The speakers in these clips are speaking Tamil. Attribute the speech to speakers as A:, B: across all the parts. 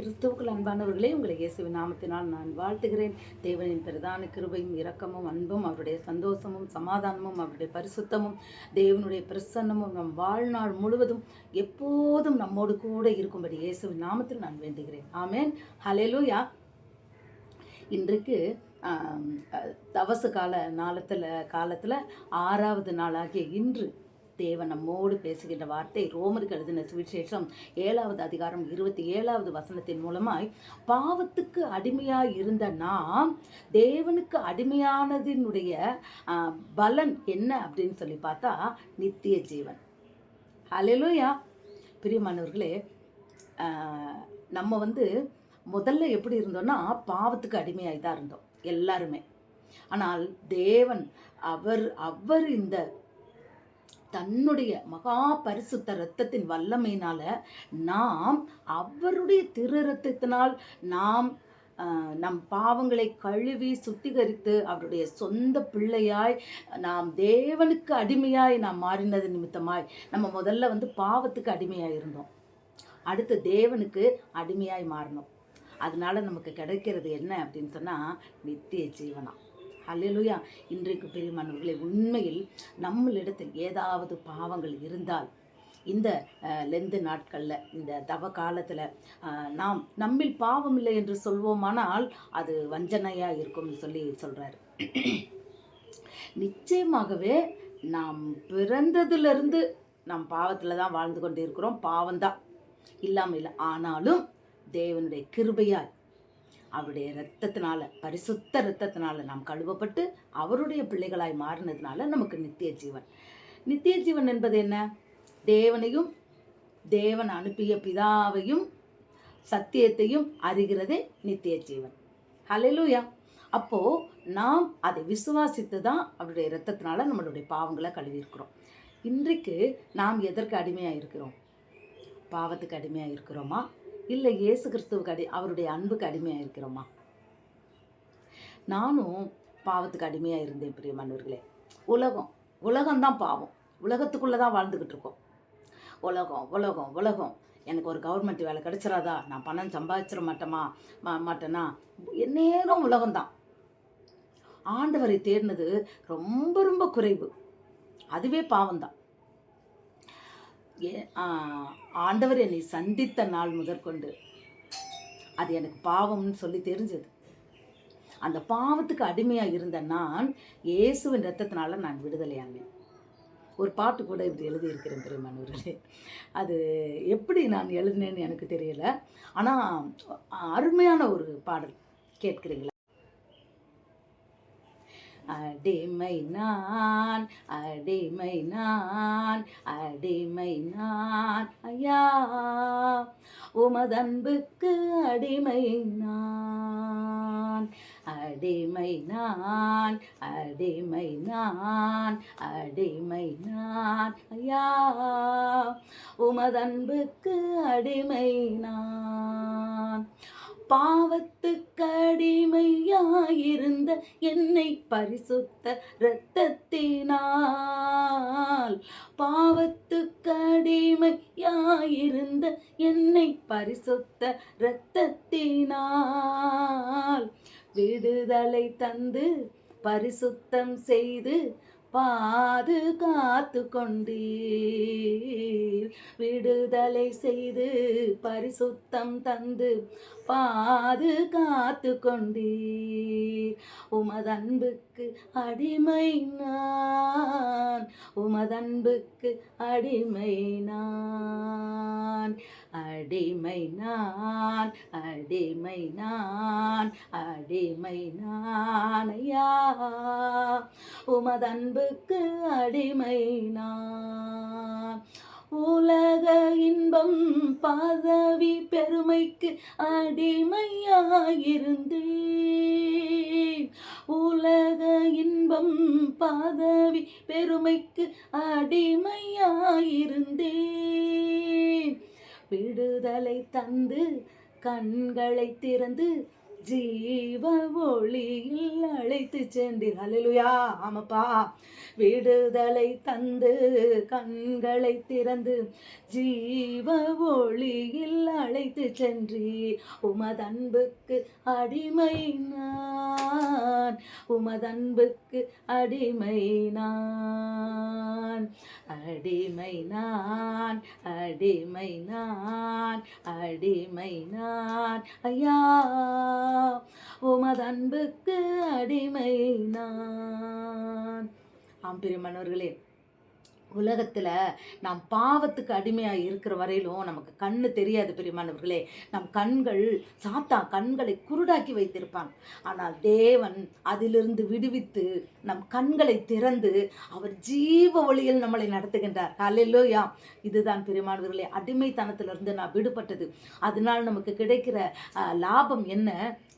A: கிறிஸ்துவுக்குள் அன்பானவர்களே, உங்களை இயேசுவின் நாமத்தினால் நான் வாழ்த்துகிறேன். தேவனின் பிரதான கிருபையும் இரக்கமும் அன்பும் அவருடைய சந்தோஷமும் சமாதானமும் அவருடைய பரிசுத்தமும் தேவனுடைய பிரசன்னமும் நம் வாழ்நாள் முழுவதும் எப்போதும் நம்மோடு கூட இருக்கும்படி இயேசுவின் நாமத்தில் நான் வேண்டுகிறேன். ஆமேன். ஹல்லேலூயா. இன்றைக்கு தவச காலத்தில் 6வது நாளாகிய இன்று தேவன் நம்மோடு பேசுகின்ற வார்த்தை ரோமருக்கு எழுதின சுவிசேஷம் 7வது அதிகாரம் 27வது வசனத்தின் மூலமாய், பாவத்துக்கு அடிமையாய் இருந்த நாம் தேவனுக்கு அடிமையானதினுடைய பலன் என்ன அப்படின்னு சொல்லி பார்த்தா நித்திய ஜீவன். ஹல்லேலூயா. பிரியமானவர்களே, நம்ம முதல்ல எப்படி இருந்தோம்னா பாவத்துக்கு அடிமையாய் தான் இருந்தோம் எல்லாருமே. ஆனால் தேவன் அவர் இந்த தன்னுடைய மகா பரிசுத்த இரத்தத்தின் வல்லமையினால நாம் அவருடைய திரு இரத்தத்தினால் நாம் நம் பாவங்களை கழுவி சுத்திகரித்து அவருடைய சொந்த பிள்ளையாய் நாம் தேவனுக்கு அடிமையாய் நாம் மாறினது நிமித்தமாய் நம்ம முதல்ல பாவத்துக்கு அடிமையாய் இருந்தோம். அடுத்து தேவனுக்கு அடிமையாய் மாறணும். அதனால நமக்கு கிடைக்கிறது என்ன அப்படின்னு சொன்னால் நித்திய ஜீவனா. ஹல்லேலூயா. இன்றைக்கு பிரியமானவர்களே, உண்மையில் நம்மளிடத்தில் ஏதாவது பாவங்கள் இருந்தால் இந்த லெந்து நாட்களில், இந்த தவ காலத்தில் நம்மில் பாவம் இல்லை என்று சொல்வோமானால் அது வஞ்சனையாக இருக்கும்னு சொல்கிறாரு. நிச்சயமாகவே நாம் பிறந்ததிலிருந்து நாம் பாவத்தில் தான் வாழ்ந்து கொண்டு இருக்கிறோம். பாவம்தான் இல்லாமல் இல்லை. ஆனாலும் தேவனுடைய கிருபையால் அவருடைய இரத்தத்தினால, பரிசுத்த இரத்தத்தினால நாம் கழுவப்பட்டு அவருடைய பிள்ளைகளாய் மாறினதுனால நமக்கு நித்திய ஜீவன். நித்திய ஜீவன் என்பது என்ன? தேவனையும் தேவன் அனுப்பிய பிதாவையும் சத்தியத்தையும் அறிகிறதே நித்திய ஜீவன். ஹல்லேலூயா. அப்போ நாம் அதை விசுவாசித்து தான் அவருடைய இரத்தத்தினால நம்மளுடைய பாவங்களை கழுவியிருக்கிறோம். இன்றைக்கு நாம் எதற்கு அடிமையாக இருக்கிறோம்? பாவத்துக்கு அடிமையாக இருக்கிறோமா, இல்லை இயேசு கிறிஸ்துவுக்கு அவருடைய அன்புக்கு அடிமையாக இருக்கிறோமா? நானும் பாவத்துக்கு அடிமையாக இருந்தேன் பிரியமானவர்களே. உலகம்தான் பாவம். உலகத்துக்குள்ளே தான் வாழ்ந்துக்கிட்டு இருக்கோம். உலகம் எனக்கு ஒரு கவர்மெண்ட் வேலை கிடைச்சிடாதா, நான் பணம் சம்பாதிச்சிட மாட்டேனா, நேரம் உலகம்தான். ஆண்டவரை தேடினது ரொம்ப ரொம்ப குறைவு. அதுவே பாவம்தான். ஆண்டவர் என்னை சந்தித்த நாள் முதற்கொண்டு அது எனக்கு பாவம்னு சொல்லி தெரிஞ்சது. அந்த பாவத்துக்கு அடிமையாக இருந்த நான் இயேசுவின் இரத்தத்தினால நான் விடுதலையானேன். ஒரு பாட்டு கூட இப்படி எழுதியிருக்கிறேன் பிரியமானவர்களே. அது எப்படி நான் எழுதினேன்னு எனக்கு தெரியல. ஆனால் அருமையான ஒரு பாடல். கேட்குறீங்களா? அடிமை நான் ஐயா, உமதன்புக்கு அடிமை நான் ஐயா, உமதன்புக்கு அடிமை நான். பாவத்துக்கு அடிமையாயிருந்த என்னை பரிசுத்த இரத்தத்தினால், பாவத்துக்கு அடிமையாயிருந்த என்னை பரிசுத்த இரத்தத்தினால் விடுதலை தந்து பரிசுத்தம் செய்து பாதுகாத்து கொண்டீர். விடுதலை செய்து பரிசுத்தம் தந்து பாதுகாத்து கொண்டீர். உமதன்புக்கு அடிமை நான், உமதன்புக்கு அடிமை நான் ஐயா, உமதன்புக்கு அடிமை நான். உலக இன்பம் பதவி பெருமைக்கு அடிமையாயிருந்தேன். உலக இன்பம் பதவி பெருமைக்கு அடிமையாயிருந்தேன். விடுதலை தந்து கண்களை திறந்து ஜீவ ஒளியில் அழைத்து சென்றீர். ஹல்லேலூயா. ஆமாப்பா. விடுதலை தந்து கண்களை திறந்து ஜீவ ஒளியில் அழைத்து சென்றீர். உமதன்புக்கு அடிமை நான், உமதன்புக்கு அடிமை நான், அடிமை நான், அடிமை நான், அடிமை நான் ஐயா, உமதன்புக்கு அடிமை நான். ஆம் பிரியமானவர்களே, உலகத்தில் நாம் பாவத்துக்கு அடிமையாக இருக்கிற வரையிலும் நமக்கு கண்ணு தெரியாது பிரியமானவர்களே. நம் கண்கள் சாத்தான் கண்களை குருடாக்கி வைத்திருப்பான். ஆனால் தேவன் அதிலிருந்து விடுவித்து நம் கண்களை திறந்து அவர் ஜீவ ஒளியில் நம்மளை நடத்துகின்றார். ஹல்லேலூயா. இதுதான் பிரியமானவர்களே, அடிமைத்தனத்திலிருந்து நான் விடுபட்டது. அதனால் நமக்கு கிடைக்கிற லாபம் என்ன?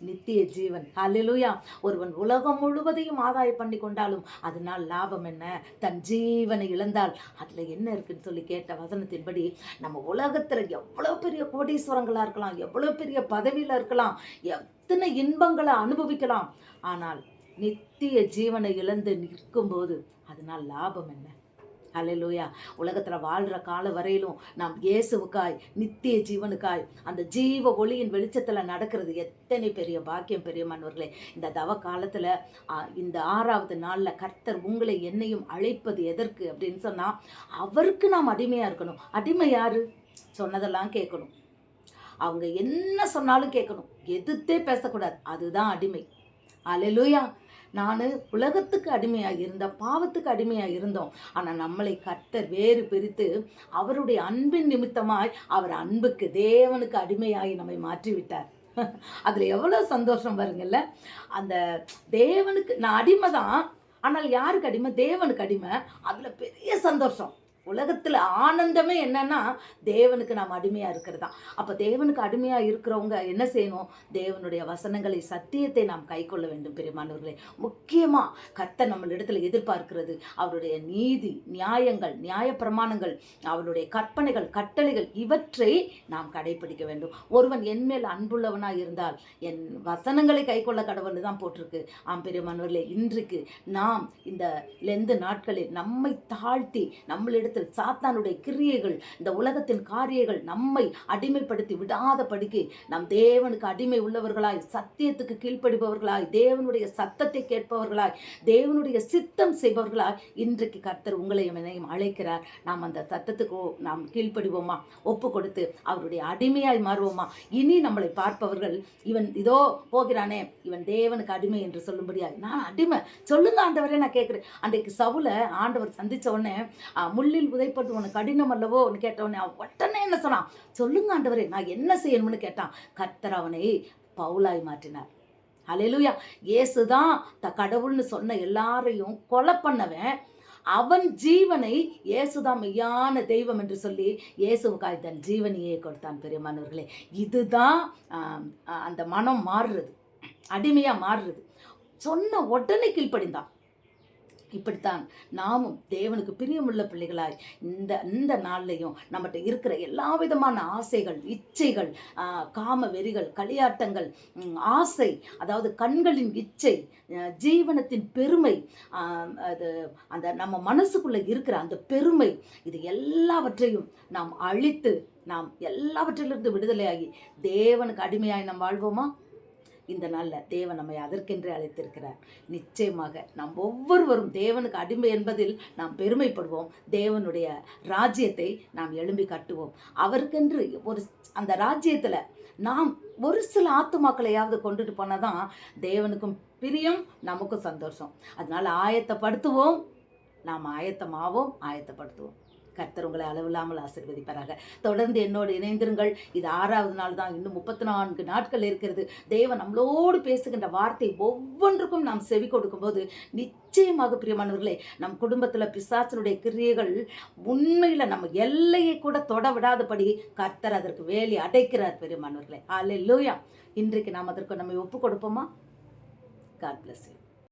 A: நித்திய ஜீவன். ஹல்லேலூயா. ஒருவன் உலகம் முழுவதையும் ஆதாயம் பண்ணி கொண்டாலும் அதனால் லாபம் என்ன? தன் ஜீவனை இழந்தால் அதில் என்ன இருக்குன்னு சொல்லி கேட்ட வசனத்தின்படி நம்ம உலகத்தில் எவ்வளோ பெரிய கோடீஸ்வரங்களாக இருக்கலாம், எவ்வளோ பெரிய பதவியில் இருக்கலாம், எத்தனை இன்பங்களை அனுபவிக்கலாம். ஆனால் நித்திய ஜீவனை இழந்து நிற்கும்போது அதனால் லாபம் என்ன? ஹல்லேலூயா. உலகத்தில் வாழ்கிற கால வரையிலும் நாம் இயேசுவுக்காய் நித்திய ஜீவனுக்காய் அந்த ஜீவ ஒளியின் வெளிச்சத்தில் நடக்கிறது எத்தனை பெரிய பாக்கியம் பெரியமானவர்களே. இந்த தவ காலத்தில் இந்த 6வது நாளில் கர்த்தர் உங்களை என்னையும் அழைப்பது எதற்கு அப்படின்னு சொன்னால், அவருக்கு நாம் அடிமையாக இருக்கணும். அடிமை யாரு? சொன்னதெல்லாம் கேட்கணும், அவங்க என்ன சொன்னாலும் கேட்கணும், எதிர்த்தே பேசக்கூடாது. அதுதான் அடிமை. ஹல்லேலூயா. நான் உலகத்துக்கு அடிமையாக இருந்தோம், பாவத்துக்கு அடிமையாக இருந்தோம். ஆனால் நம்மளை கர்த்தர் வேறு பிரித்து அவருடைய அன்பின் நிமித்தமாய் அவர் அன்புக்கு தேவனுக்கு அடிமையாகி நம்மை மாற்றிவிட்டார். அதில் எவ்வளோ சந்தோஷம் வருங்கல்ல. அந்த தேவனுக்கு நான் அடிமை தான், ஆனால் யாருக்கு அடிமை? தேவனுக்கு அடிமை. அதில் பெரிய சந்தோஷம். உலகத்தில் ஆனந்தமே என்னன்னா தேவனுக்கு நாம் அடிமையாக இருக்கிறதா. அப்போ தேவனுக்கு அடிமையாக இருக்கிறவங்க என்ன செய்யணும்? தேவனுடைய வசனங்களை, சத்தியத்தை நாம் கை கொள்ள வேண்டும் பிரியமானவர்களே. முக்கியமாக கர்த்தர் நம்மளிடத்தில் எதிர்பார்க்கிறது அவருடைய நீதி, நியாயங்கள், நியாய பிரமாணங்கள், அவருடைய கற்பனைகள், கட்டளைகள், இவற்றை நாம் கடைபிடிக்க வேண்டும். ஒருவன் என்மேல் அன்புள்ளவனாக இருந்தால் என் வசனங்களை கை கொள்ள கடவுள் தான் போட்டிருக்கு. ஆம் பிரியமானவர்களே, இன்றைக்கு நாம் இந்த லெந்து நாட்களில் நம்மை தாழ்த்தி நம்மளிடத்தில் சாத்தானுடைய கிரியைகள், இந்த உலகத்தின் காரியங்கள் நம்மை அடிமைப்படுத்தி விடாத படிக்கு நம் தேவனுக்கு அடிமை உள்ளவர்களாய், சத்தியத்துக்கு கீழ்ப்படிபவர்களாய், தேவனுடைய சத்தத்தை கேட்பவர்களாய், தேவனுடைய சித்தம் செய்பவர்களாய் இன்றைக்கு கர்த்தர் உங்களையும் என்னையும் அழைக்கிறார். நாம் அந்த சத்தத்துக்கு நாம் கீழ்ப்படிவோமா? ஒப்பு கொடுத்து அவருடைய அடிமையாய் மாறுவோமா? இனி நம்மளை பார்ப்பவர்கள் இவன் இதோ போகிறானே, இவன் தேவனுக்கு அடிமை என்று சொல்லும்படியா? நான் அடிமை சொல்லுங்க ஆண்டவரே, நான் கேட்குறேன். அன்றைக்கு சவுலை ஆண்டவர் சந்தித்த உடனே முள்ளில் உதைப்பட்டு உனக்கு கடினம் அல்லவோ ஒன்று கேட்டவனே உடனே என்ன சொன்னான்? சொல்லுங்க ஆண்டவரே, நான் என்ன செய்யணும்னு கேட்டான். கர்த்தர் அவனை பவுலாய் மாற்றினார். ஹல்லேலூயா. இயேசுதான் கடவுள்னு சொன்ன எல்லாரையும் கொலை பண்ணவன், அவன் ஜீவனை இயேசுதான் மெய்யான தெய்வம் என்று சொல்லி இயேசுவுக்காய் தன் ஜீவனையே கொடுத்தான். பெரியமானவர்களே, இதுதான் அந்த மனம் மாறுறது, அடிமையாக மாறுறது. சொன்ன உடனே கீழ்ப்படிந்தான். இப்படித்தான் நாமும் தேவனுக்கு பிரியமுள்ள பிள்ளைகளாய் இந்த நாள்லையும் நம்மகிட்ட இருக்கிற எல்லா விதமான ஆசைகள், இச்சைகள், காம வெறிகள், களியாட்டங்கள், ஆசை, அதாவது கண்களின் இச்சை, ஜீவனத்தின் பெருமை, அது அந்த நம்ம மனசுக்குள்ளே இருக்கிற அந்த பெருமை, இது எல்லாவற்றையும் நாம் அழித்து நாம் எல்லாவற்றிலிருந்து விடுதலையாகி தேவனுக்கு அடிமையாய் நாம் வாழ்வோமா? இந்த நாளில் தேவன் நம்மை அதற்கென்று அழைத்திருக்கிறார். நிச்சயமாக நாம் ஒவ்வொருவரும் தேவனுக்கு அடிமை என்பதில் நாம் பெருமைப்படுவோம். தேவனுடைய ராஜ்யத்தை நாம் எழும்பி கட்டுவோம். அவருக்கென்று அந்த ராஜ்யத்தில் நாம் ஒரு சில ஆத்துமாக்களையாவது கொண்டுட்டு போனால் தான் தேவனுக்கும் பிரியம், நமக்கும் சந்தோஷம். அதனால் ஆயத்தப்படுத்துவோம், நாம் ஆயத்தமாவோம், ஆயத்தப்படுத்துவோம். கர்த்தர் உங்களை அளவில்லாமல் ஆசீர்வதிப்பாராக. தொடர்ந்து என்னோடு இணைந்திருங்கள். இது 6வது நாள் தான், இன்னும் 34 நாட்கள் இருக்கிறது. தேவன் நம்மளோடு பேசுகின்ற வார்த்தை ஒவ்வொன்றுக்கும் நாம் செவி கொடுக்கும்போது நிச்சயமாக பிரியமானவர்களே, நம் குடும்பத்தில் பிசாசனுடைய கிரியைகள் உண்மையில் நம்ம எல்லையை கூட தொட விடாதபடி கர்த்தர் அதற்கு வேலி அடைக்கிறார். பிரியமானவர்களே, ஹல்லேலூயா. இன்றைக்கு நாம் அதற்கு நம்மை ஒப்பு கொடுப்போமா? God bless you.